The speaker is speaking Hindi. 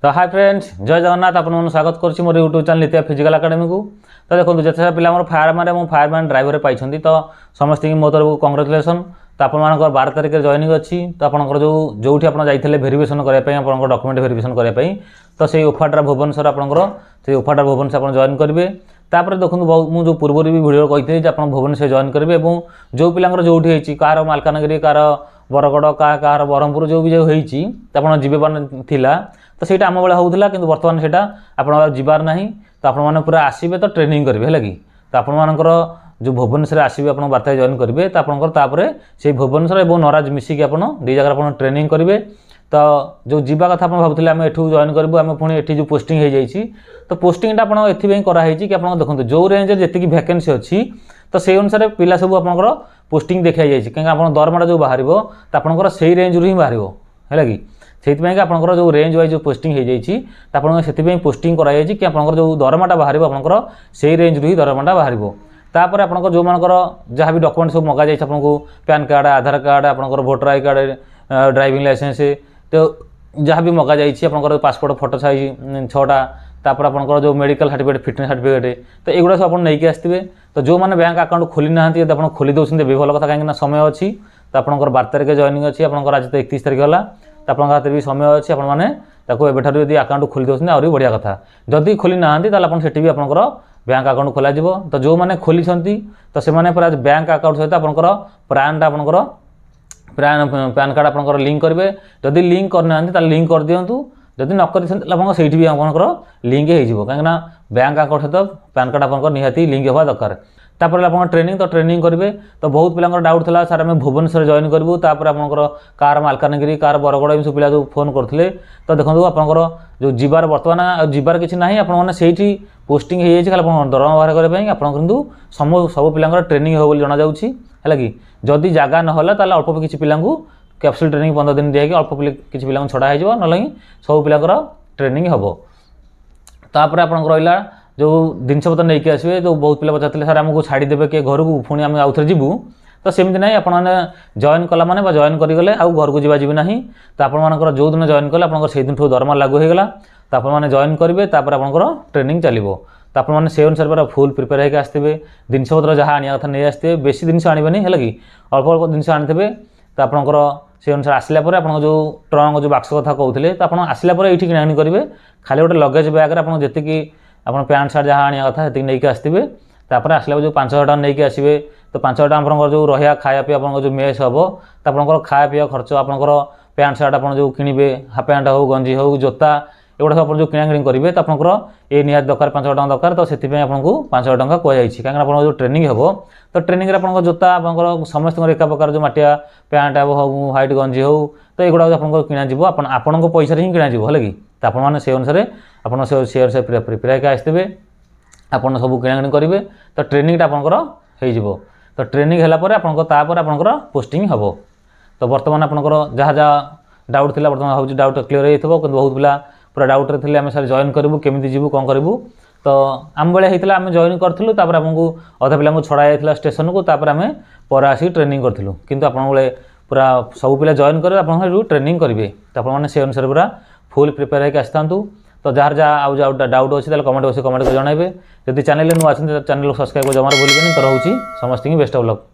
तो हाय फ्रेंड्स, जय जगन्नाथ। आपन स्वागत करुच्ची मोर यूट्यूब चैनल नित्या फिजिकल एकेडमी को। तो देखो जिते सारा पिला फायरमैन और फायरमैन ड्राइवर पाई तो समस्त मो तरफ कंग्रेचुलेसन। तो आप 12 तारिख जॉइनिंग अच्छी। तो आपंकर जो आप जाते भेरिफिकेसन करने आप डॉक्यूमेंट भेरिफिकेसन करने तो से ओफाड्रा भुवनेश्वर आपंकर से ओफाड्रा भुवनेश्वर आप जॉइन करेंगे। तापर देखो मुझे पूर्व भी भिडियो कही आप भुवनेश्वर जॉइन करेंगे और जो पिलांकर जो कह मालकानगिरी कह बरगड़ कह ब्रह्मपुर जो भी जो होती जीवार तो सहीटा आम बेला होता कि बर्तमान से आप जीवार ना। तो आपने पूरा आसबे तो ट्रेनिंग करेंगे है कि तो आपर जो भुवनेश्वर आसबे आप 12 जॉइन करेंगे तो आपंकर से भुवनेश्वर और नराज मिसिक आप दी जगह आप ट्रेनिंग करेंगे। तो जो जीवा कथा भावुले आम एठू जॉइन करूँ आम पुणी एठी जो पोस्टिंग हो जाइए तो पोस्टिंगटा आप कराई कि आप देखो जो रेंज जी वैकेंसी अच्छी तो से अनुसार पिला सब आपंकर पोस्टिंग देखा जाइए कहीं आप दरमाटा जो बाहर तो आपंकर से रेंज रू ही बाहर है कि से आपंकर जो रेंज वाइज जो पोस्टिंग हो जाइए तो आपसे पोस्टिंग कराई कि आपंकर जो दरमाटा बाहर आपंकर से रेंज रू ही दरमाटा बाहर। तापर आपंकर जो मानकर जहाँ भी डॉक्यूमेंट सब मगा जाइए आपको पैन कार्ड आधार कार्ड आपंकर voter I card driving licence तो जहाँ भी मगा जाइए आपंकर पासपोर्ट फोटो साइज 6टा तापर आपंकर जो मेडिकल सर्टिफिकेट फिटनेस सर्टिफिकेट तो युवा सब आप नहीं आसते। तो जो मैंने बैंक अकाउंट खोली ना आप खोली दौरान भी भल कथा कहीं समय अच्छी। तो आपंकर 12 तारिख जॉइनिंग अच्छी आपंकर आज तो 31 तारिख है तो आप हाथ भी समय अच्छी आपने एबी अकाउंट खोली दौरान आहरी बढ़िया कथा। जदि खोली ना से भी आपंकर बैंक अकाउंट खोल। तो जो मैंने खोली तो से पूरा बैंक अकाउंट सहित आपंकर प्राणटा आपंकर पैन कार्ड आपंकर लिंक करेंगे। जदि लिंक करना लिंक कर दिंतु जदि नक से भी आपंकर लिंक हो कहीं बैंक अकाउंट सहित पैन कार्ड आपंकर निहाती लिंक होगा दरकार। तापर आप ट्रेनिंग तो ट्रेनिंग करेंगे। तो बहुत पिला डाउट था सार आम भुवनेश्वर जॉइन करूँ तापर आपंकर कार मालकानगिरी कार बरगड़ सब पिला जो फोन करते तो देखो आपंकर जो जीवार बर्तमान जीवार किसी ना आपने से पोस्टिंग हो जाए खाली दरमा बाहर करने आप सब पिला ट्रेनिंग हो जना है कि जदि जगह ना तो अल्प किसी पिला कैप्सूल ट्रेनिंग 15 दिन दिखाई अल्प किसी पिला छड़ा हो ना सब पिला ट्रेनिंग हम। तापर आप रहा जो जिनपतर नहीं आसवे तो बहुत पिला पचार सर आमको छाड़देवे किए घर को पुणी आम आउ थे जीवु तो सेमती ना आपने जॉइन कला माने जॉइन करगले आउ घर को जी ना। तो आपर जो दिन जॉइन कले आप से दिन दरमा लागू होगा तो आपने जॉइन करेंगे तापर आपंकर ट्रेनिंग चलो। तो आपने से अनुसार पूरा फुल प्रिपेयर होकर आसते जिनपतर जहाँ आने कथा नहीं आसते बेसी जिन आने है कि अल्प अल्प जिन आने तो आपंकर से अनुसार आसला आप जो ट्रंक जो बाक्स कथा कहते तो आप आसला ये किणाकिणी करेंगे खाली गोटे लगेज बैग्रे आप जी आप पैंट सार्ट जहाँ आने कथा से नहीं आसते। तापर आसला जो 5,000 टका नहीं आसवे तो 5,000 टका आप जो रहा खाया पी आप जो मेस हम तो आप खाया पीया खर्च आपंकर पैंट सार्ट आप जो किणवे हाफ पैंट हो गंजी हो जोता एगुड़ा सब जो किणाकिणी करेंगे तो आपंकर ये निहाती दरकार 5,000 टका दरकार। तो से आपको 5,000 टका कहुई कहीं आप जो ट्रेनिंग हम तो ट्रेनिंग आप जोता आप समस्त एक प्रकार जो मटिया पैंट हो ह्वाइट गंजी हो तो युवा आपको किणाव आपण पैसा ही किणाव है कि तो आपने से अनुसार आप से अनुसार प्रिपेयर होकर आसते आप सब किणाकिणी करेंगे तो ट्रेनिंगटा आपंकर हो। तो ट्रेनिंग है आपंकर पोस्टिंग हम। तो बर्तमान आपंकर जहाँ जहाँ डाउट थी बर्तमान भाव डाउट क्लीयर हो बहुत पिला पूरा डाउट थे आम सर जॉइन करूँ केमी जीवु कौन करूँ। तो आम बेले होता आम जॉइन करूँ तापर आमको अधा पिला छड़ा जाता स्टेशन को तापर आम पर आसिक ट्रेनिंग करूँ कितु आप पूरा सब पिला जॉइन करेंगे आप ट्रेनिंग करेंगे तो आपने से अनुसार पूरा फुल प्रिपेयर होकर आसता। तो जार जहाँ आउ डाउट अच्छी कमेंट बस कमेंट कर जनइबे। जब चैनल नुआ चैनल सब्सक्राइब जमार भूलें तो रोचे समस्त बेस्ट ऑफ लक।